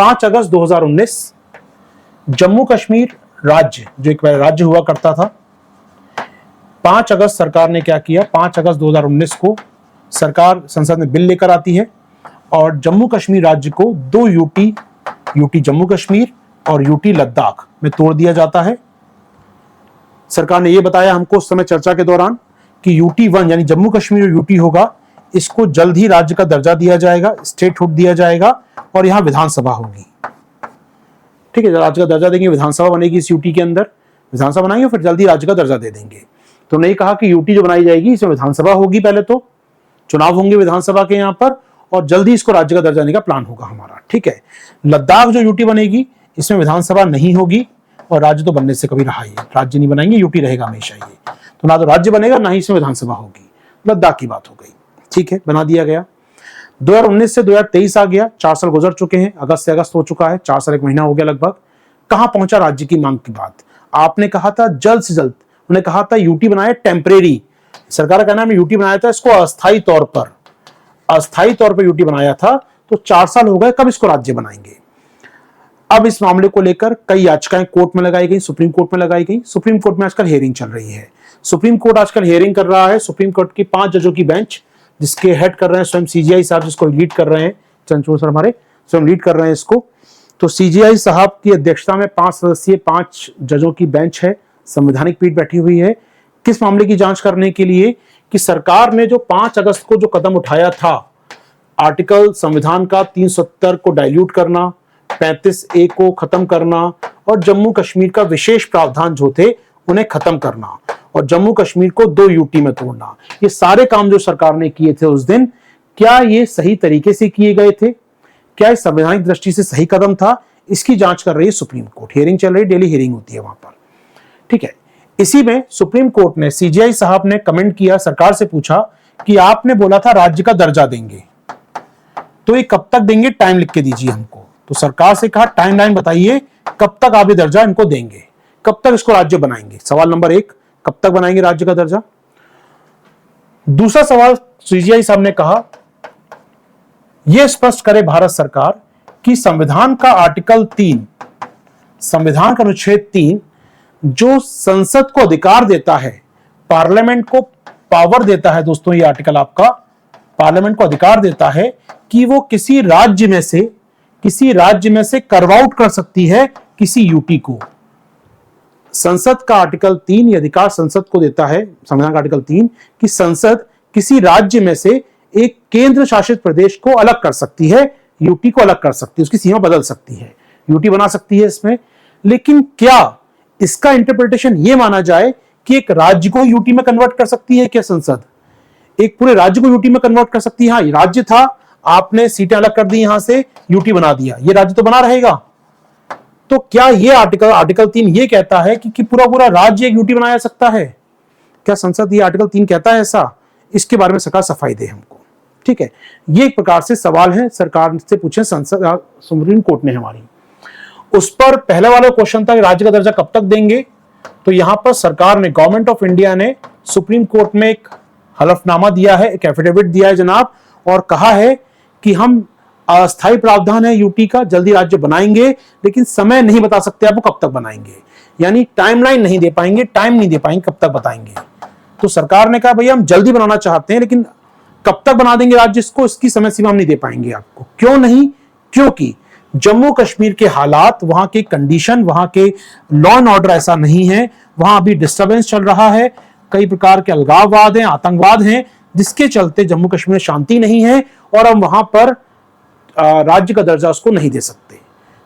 5 अगस्त 2019 जम्मू कश्मीर राज्य, जो एक राज्य हुआ करता था, 5 अगस्त सरकार ने क्या किया, 5 अगस्त 2019 को सरकार संसद में बिल लेकर आती है और जम्मू कश्मीर राज्य को 2 यूटी जम्मू कश्मीर और यूटी लद्दाख में तोड़ दिया जाता है। सरकार ने यह बताया हमको उस समय चर्चा के दौरान कि यूटी 1 यानी जम्मू कश्मीर यूटी होगा, इसको जल्द ही राज्य का दर्जा दिया जाएगा, स्टेटहुड दिया जाएगा और यहां विधानसभा होगी। ठीक है, राज्य का दर्जा देंगे, विधानसभा बनेगी इस यूटी के अंदर, विधानसभा बनाएंगे फिर जल्दी राज्य का दर्जा दे देंगे। तो नहीं कहा कि यूटी जो बनाई जाएगी इसमें विधानसभा होगी, पहले तो चुनाव होंगे विधानसभा के यहाँ पर और जल्दी इसको राज्य का दर्जा देने का प्लान होगा हमारा। ठीक है, लद्दाख जो यूटी बनेगी इसमें विधानसभा नहीं होगी और राज्य तो बनने से कभी रहा ही, राज्य नहीं बनाएंगे, यूटी रहेगा हमेशा ये। तो ना तो राज्य बनेगा ना ही इसमें विधानसभा होगी। लद्दाख की बात हो गई, ठीक है, बना दिया गया। 2019 से 2023 आ गया, 4 साल गुजर चुके हैं, अगस्त से अगस्त हो चुका है, 4 साल 1 महीना हो गया लगभग। कहां पहुंचा राज्य की मांग की बात? आपने कहा था जल्द से जल्द, उन्होंने कहा था यूटी बनाए टेम्परेरी, सरकार का कहना है यूटी बनाया था इसको अस्थायी तौर पर यूटी बनाया था। तो 4 साल हो गए, कब इसको राज्य बनाएंगे? अब इस मामले को लेकर कई याचिकाएं कोर्ट में लगाई गई, सुप्रीम कोर्ट में लगाई गई। सुप्रीम कोर्ट में आजकल हियरिंग चल रही है, सुप्रीम कोर्ट आजकल हियरिंग कर रहा है। सुप्रीम कोर्ट की 5 जजों की बेंच, जिसके हेड कर रहे हैं स्वयं सीजीआई साहब, जिसको लीड कर रहे हैं चंद्रचूड़ सर हमारे स्वयं लीड कर रहे हैं इसको। तो सीजीआई साहब की अध्यक्षता में 5 सदस्यीय 5 जजों की बेंच है, संवैधानिक पीठ बैठी हुई है। किस मामले की जांच करने के लिए कि सरकार ने जो 5 अगस्त को जो कदम उठाया था, आर्टिकल संविधान का 370 को डाइल्यूट करना, 35A को खत्म करना और जम्मू कश्मीर का विशेष प्रावधान जो थे उन्हें खत्म करना और जम्मू कश्मीर को 2 यूटी में तोड़ना, ये सारे काम जो सरकार ने किए थे उस दिन, क्या ये सही तरीके से किए गए थे? क्या ये संवैधानिक दृष्टि से सही कदम था? इसकी जांच कर रही है सुप्रीम कोर्ट। हियरिंग चल रही, डेली हियरिंग होती है वहां पर। ठीक है, इसी में सुप्रीम कोर्ट ने, सीजीआई साहब ने कमेंट किया, सरकार से पूछा कि आपने बोला था राज्य का दर्जा देंगे, तो ये कब तक देंगे, टाइम लिख के दीजिए हमको। तो सरकार से कहा टाइमलाइन बताइए, कब तक आप ये दर्जा इनको देंगे, कब तक इसको राज्य बनाएंगे? सवाल नंबर 1, कब तक बनाएंगे राज्य का दर्जा? दूसरा सवाल सीजीआई साहब ने कहा यह स्पष्ट करे भारत सरकार कि संविधान का आर्टिकल 3, संविधान का अनुच्छेद 3 जो संसद को अधिकार देता है, पार्लियामेंट को पावर देता है, दोस्तों ये आर्टिकल आपका पार्लियामेंट को अधिकार देता है कि वो किसी राज्य में से कर्व आउट कर सकती है किसी यूटी को। संसद का आर्टिकल 3 ये अधिकार संसद को देता है, संविधान का आर्टिकल 3, कि संसद किसी राज्य में से एक केंद्र शासित प्रदेश को अलग कर सकती है, यूटी को अलग कर सकती है, उसकी सीमा बदल सकती है, यूटी बना सकती है इसमें। लेकिन क्या इसका इंटरप्रिटेशन ये माना जाए कि एक राज्य को यूटी में कन्वर्ट कर सकती है क्या संसद? एक पूरे राज्य को यूटी में कन्वर्ट कर सकती है? हाँ, राज्य था, आपने सीटें अलग कर दी, यहां से यूटी बना दिया, ये राज्य तो बना रहेगा। तो क्या ये आर्टिकल 3 ये कहता है कि पूरा राज्य एक यूटी बनाया सकता है? क्या संसद ये आर्टिकल 3 कहता है ऐसा? इसके बारे में सरकार सफाई दे हमको। ठीक है, ये एक प्रकार से सवाल है सरकार से पूछे संसद, सुप्रीम कोर्ट ने हमारी। उस पर पहले वाला क्वेश्चन था कि राज्य का दर्जा कब तक देंगे, तो यहां पर सरकार ने, गवर्नमेंट ऑफ इंडिया ने सुप्रीम कोर्ट में एक हलफनामा दिया है, एक एफिडेविट दिया है जनाब, और कहा है कि हम अस्थायी प्रावधान है यूटी का, जल्दी राज्य बनाएंगे, लेकिन समय नहीं बता सकते आपको कब तक बनाएंगे, यानी टाइमलाइन नहीं दे पाएंगे, टाइम नहीं दे पाएंगे कब तक बताएंगे। तो सरकार ने कहा भैया हम जल्दी बनाना चाहते हैं, लेकिन कब तक बना देंगे राज्य इसको, इसकी समय सीमा हम नहीं दे पाएंगे आपको। क्यों नहीं? क्योंकि जम्मू कश्मीर के हालात, वहां के कंडीशन, वहां के लॉ एंड ऑर्डर ऐसा नहीं है, वहां अभी डिस्टर्बेंस चल रहा है, कई प्रकार के अलगाववाद हैं, आतंकवाद हैं, जिसके चलते जम्मू कश्मीर में शांति नहीं है और हम वहां पर राज्य का दर्जा उसको नहीं दे सकते।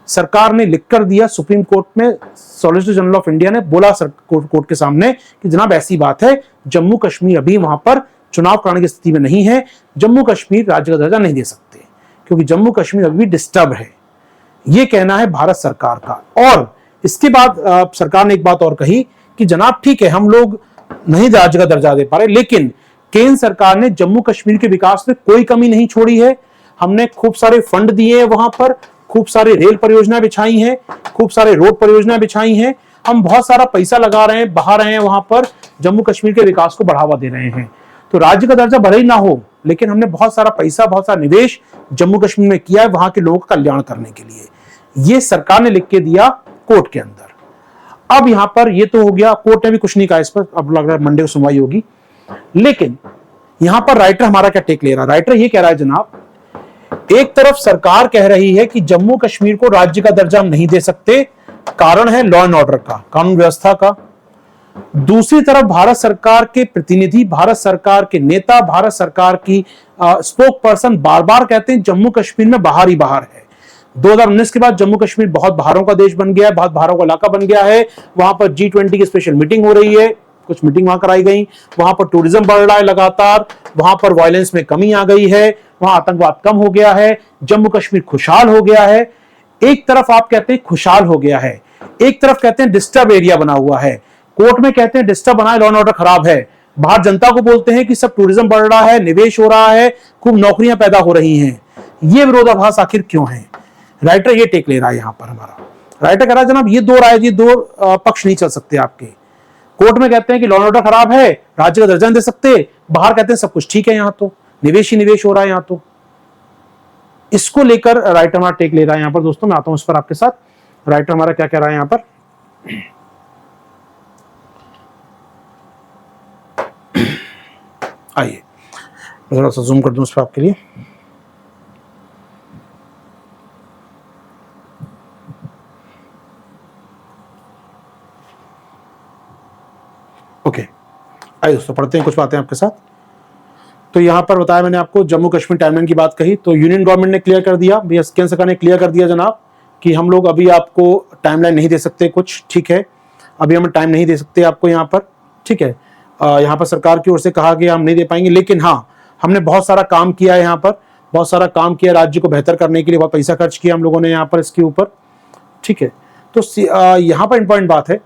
सरकार ने लिखकर दिया सुप्रीम कोर्ट में, सॉलिसिटर जनरल ऑफ इंडिया ने बोला कोर्ट के सामने कि जनाब ऐसी बात है, जम्मू कश्मीर अभी वहां पर चुनाव कराने की स्थिति में नहीं है, जम्मू कश्मीर राज्य का दर्जा नहीं दे सकते क्योंकि जम्मू कश्मीर अभी भी डिस्टर्ब है। यह कहना है भारत सरकार का। और इसके बाद सरकार ने एक बात और कही कि जनाब ठीक है, हम लोग नहीं राज्य का दर्जा दे पा रहे, लेकिन केंद्र सरकार ने जम्मू कश्मीर के विकास में कोई कमी नहीं छोड़ी है, हमने खूब सारे फंड दिए हैं, वहां पर खूब सारे रेल परियोजना बिछाई हैं, खूब सारे रोड परियोजना बिछाई हैं, हम बहुत सारा पैसा लगा रहे हैं, बहा रहे हैं, वहां पर जम्मू कश्मीर के विकास को बढ़ावा दे रहे हैं। तो राज्य का दर्जा भले ही ना हो, लेकिन हमने बहुत सारा पैसा, बहुत सारा निवेश जम्मू कश्मीर में किया है वहां के लोगों का कल्याण करने के लिए। ये सरकार ने लिख के दिया कोर्ट के अंदर। अब यहां पर ये तो हो गया, कोर्ट ने भी कुछ नहीं कहा इस पर, अब लग रहा है मंडे को सुनवाई होगी। लेकिन यहां पर राइटर हमारा क्या टेक ले रहा है? राइटर ये कह रहा है जनाब, एक तरफ सरकार कह रही है कि जम्मू कश्मीर को राज्य का दर्जा हम नहीं दे सकते, कारण है लॉ एंड ऑर्डर का, कानून व्यवस्था का। दूसरी तरफ भारत सरकार के प्रतिनिधि, भारत सरकार के नेता, भारत सरकार की स्पोक पर्सन बार बार कहते हैं जम्मू कश्मीर में बाहर ही बाहर है। 2019 के बाद जम्मू कश्मीर बहुत बाहरों का देश बन गया है, बहुत बाहरों का इलाका बन गया है। वहां पर G20 की स्पेशल मीटिंग हो रही है, कुछ मीटिंग वहां कराई गई, वहां पर टूरिज्म बढ़ रहा है लगातार, वहां पर वायलेंस में कमी आ गई है, वहां आतंकवाद कम हो गया है, जम्मू कश्मीर खुशहाल हो गया है। एक तरफ आप कहते हैं खुशहाल हो गया है, एक तरफ कहते हैं डिस्टर्ब एरिया बना हुआ है। कोर्ट में कहते हैं डिस्टर्ब बना है, लॉ एंड ऑर्डर खराब है। बाहर जनता को बोलते हैं कि सब टूरिज्म बढ़ रहा है, निवेश हो रहा है, खूब नौकरियां पैदा हो रही हैं। ये विरोधाभास आखिर क्यों है? राइटर ये टेक ले रहा है यहां पर हमारा। राइटर कह रहा है जनाब ये दो राय, ये दो पक्ष नहीं चल सकते आपके। कोर्ट में कहते हैं कि लॉ एंड ऑर्डर खराब है, राज्य का दर्जा नहीं दे सकते, बाहर कहते हैं सब कुछ ठीक है, यहां तो निवेश ही निवेश हो रहा है यहां तो। इसको लेकर राइटर हमारा टेक ले रहा है यहां पर। दोस्तों मैं आता हूं इस पर आपके साथ। राइटर हमारा क्या कह रहा है यहां पर, आइए थोड़ा सा जूम कर दूं इस पर आपके लिए। ओके आइए दोस्तों पढ़ते हैं कुछ बातें आपके साथ। तो यहां पर बताया मैंने आपको, जम्मू कश्मीर टाइमलाइन की बात कही तो यूनियन गवर्नमेंट ने क्लियर कर दिया, केंद्र सरकार ने क्लियर कर दिया जनाब कि हम लोग अभी आपको टाइमलाइन नहीं दे सकते कुछ, ठीक है, अभी हम टाइम नहीं दे सकते आपको यहां पर, ठीक है। यहाँ पर सरकार की ओर से कहा गया हम नहीं दे पाएंगे, लेकिन हाँ हमने बहुत सारा काम किया है यहाँ पर, बहुत सारा काम किया, राज्य को बेहतर करने के लिए बहुत पैसा खर्च किया हम लोगों ने यहाँ पर इसके ऊपर, ठीक है। तो यहाँ पर इंपॉर्टेंट बात है,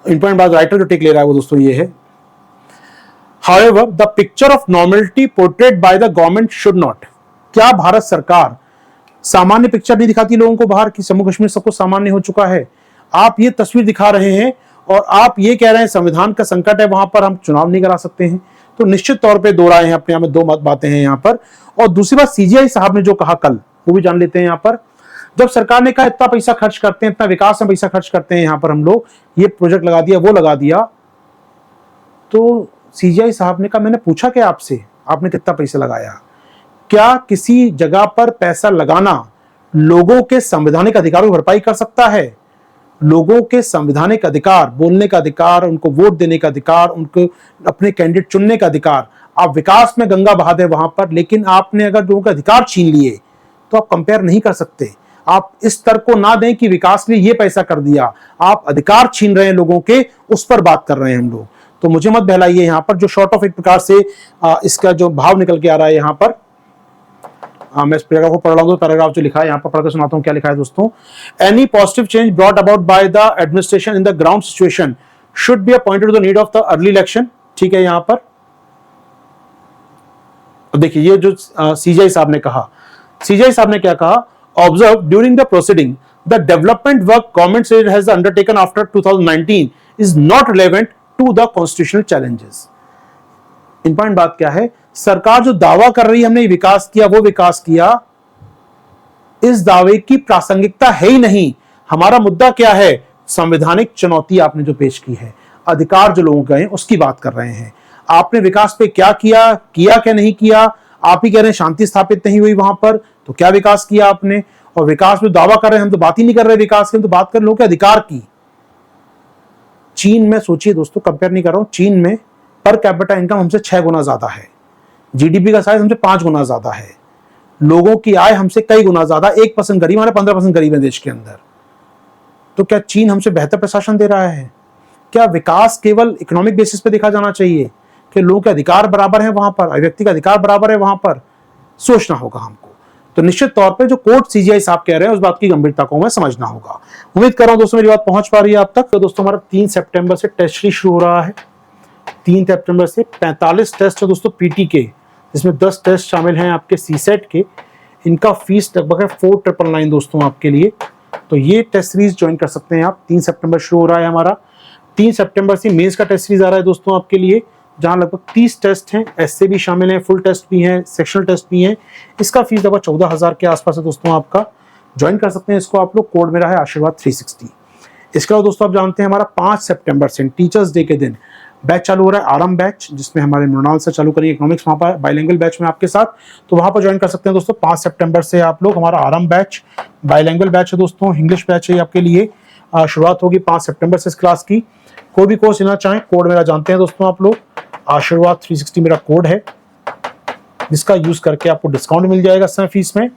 इंपॉर्टेंट बात राइटर जो टेक ले रहा है वो दोस्तों ये है, However, the picture of normality portrayed by the government should not। क्या भारत सरकार सामान्य पिक्चर नहीं दिखाती लोगों को बाहर कि जम्मू कश्मीर सब कुछ सामान्य हो चुका है? आप ये तस्वीर दिखा रहे हैं और आप ये कह रहे हैं संविधान का संकट है, वहां पर हम चुनाव नहीं करा सकते हैं। तो निश्चित तौर पे दो राय हैं अपने आप में, दो बातें हैं यहाँ पर। और दूसरी बात सीजीआई साहब ने जो कहा कल, वो भी जान लेते हैं यहाँ पर। जब सरकार ने कहा इतना पैसा खर्च करते हैं, इतना विकास में पैसा खर्च करते हैं यहाँ पर हम लोग, ये प्रोजेक्ट लगा दिया वो लगा दिया, तो सीजीआई साहब ने कहा मैंने पूछा क्या आपसे, आपने कितना पैसा लगाया? क्या किसी जगह पर पैसा लगाना लोगों के संवैधानिक अधिकारों की भरपाई कर सकता है? लोगों के संवैधानिक अधिकार, बोलने का अधिकार, उनको वोट देने का अधिकार, उनको अपने कैंडिडेट चुनने का अधिकार, आप विकास में गंगा बहा दे वहां पर, लेकिन आपने अगर लोगों के अधिकार छीन लिए तो आप कंपेयर नहीं कर सकते। आप इस तर्क को ना दें कि विकास के लिए ये पैसा कर दिया, आप अधिकार छीन रहे हैं लोगों के, उस पर बात कर रहे हैं हम लोग। तो मुझे मत बहलाइए यहाँ पर, जो शॉर्ट ऑफ एक प्रकार से इसका जो भाव निकल के आ रहा है यहाँ पर। मैं इस पैराग्राफ को पढ़ रहा हूँ, तो पैराग्राफ जो लिखा है यहाँ पर पढ़कर सुनाता हूँ क्या लिखा है दोस्तों। Any positive change brought about by the administration in the ground situation should be appointed to the need of the early election, ठीक है। यहाँ पर देखिए ये जो सीजीआई साहब ने कहा, सीजीआई साहब ने क्या कहा, observe during the proceeding the development work government state has undertaken after 2019 is not relevant to the constitutional challenges. Important बात क्या है, सरकार जो दावा कर रही है हमने विकास किया, वो विकास किया, इस दावे की प्रासंगिकता है ही नहीं। हमारा मुद्दा क्या है, संवैधानिक चुनौती आपने जो पेश की है, अधिकार जो लोगों के हैं उसकी बात कर रहे हैं। आपने विकास पे क्या किया, किया क्या नहीं किया? आप ही कह रहे हैं शांति स्थापित नहीं हुई वहां पर, तो क्या विकास किया आपने? और विकास में दावा कर रहे हैं, हम तो बात ही नहीं कर रहे विकास की, हम तो बात कर लोगों के अधिकार की। चीन में सोचिए दोस्तों, कंपेयर नहीं कर रहा हूं, चीन में पर कैपिटा इनकम हमसे 6 गुना ज्यादा है, जीडीपी का साइज हमसे 5 गुना ज्यादा है, लोगों की आय हमसे कई गुना ज्यादा, 1% गरीब, हमारे 15% गरीब है देश के अंदर। तो क्या चीन हमसे बेहतर प्रशासन दे रहा है? क्या विकास केवल इकोनॉमिक बेसिस पे देखा जाना चाहिए कि लोगों के अधिकार बराबर है वहां पर, व्यक्ति का अधिकार बराबर है वहां पर? सोचना होगा हमको। तो निश्चित तौर पे जो कोर्ट सीजीआई साहब कह रहे हैं उस बात की गंभीरता को हमें समझना होगा। उम्मीद कर रहा हूं दोस्तों मेरी बात पहुंच पा रही है आप तक। तो दोस्तों हमारा 3 सितंबर से टेस्ट सीरीज शुरू हो रहा है। 3 सितंबर से 45 टेस्ट है दोस्तों पीटी के, जिसमें 10 टेस्ट शामिल हैं आपके सीसेट के। इनका फीस लगभग है 4999 दोस्तों आपके लिए। तो ये टेस्ट सीरीज ज्वाइन कर सकते हैं आप। 3 सितंबर शुरू हो रहा है हमारा। 3 सितंबर से मेंस का टेस्ट सीरीज आ रहा है दोस्तों आपके लिए। जहां लगभग 30 टेस्ट हैं, ऐसे भी शामिल हैं, फुल टेस्ट भी हैं, सेक्शनल टेस्ट भी हैं। इसका फीस लगभग 14,000 के आसपास है दोस्तों। आपका ज्वाइन कर सकते हैं इसको आप लोग। कोड मेरा है आशीर्वाद 360। इसके अलावा दोस्तों आप जानते हैं हमारा 5 सितंबर से टीचर्स डे के दिन बैच चालू हो रहा है, आरंभ बैच, जिसमें हमारे मृणाल से चालू करेंगे इकोनॉमिक्स, वहाँ पर बाइलिंगुअल बैच में आपके साथ, तो वहाँ पर ज्वाइन कर सकते हैं दोस्तों। 5 सितंबर से आप लोग, हमारा आरंभ बैच बाइलिंगुअल बैच है दोस्तों, इंग्लिश बैच है आपके लिए। शुरुआत होगी 5 सितंबर से इस क्लास की। कोई भी कोर्स लेना चाहें, कोड मेरा जानते हैं दोस्तों आप लोग, आशीर्वाद 360 मेरा कोड है, जिसका यूज करके आपको डिस्काउंट मिल जाएगा समय फीस में,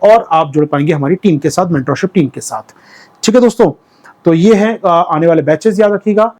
और आप जुड़ पाएंगे हमारी टीम के साथ, मेंटरशिप टीम के साथ। ठीक है दोस्तों, तो ये है आने वाले बैचेस, याद रखिएगा।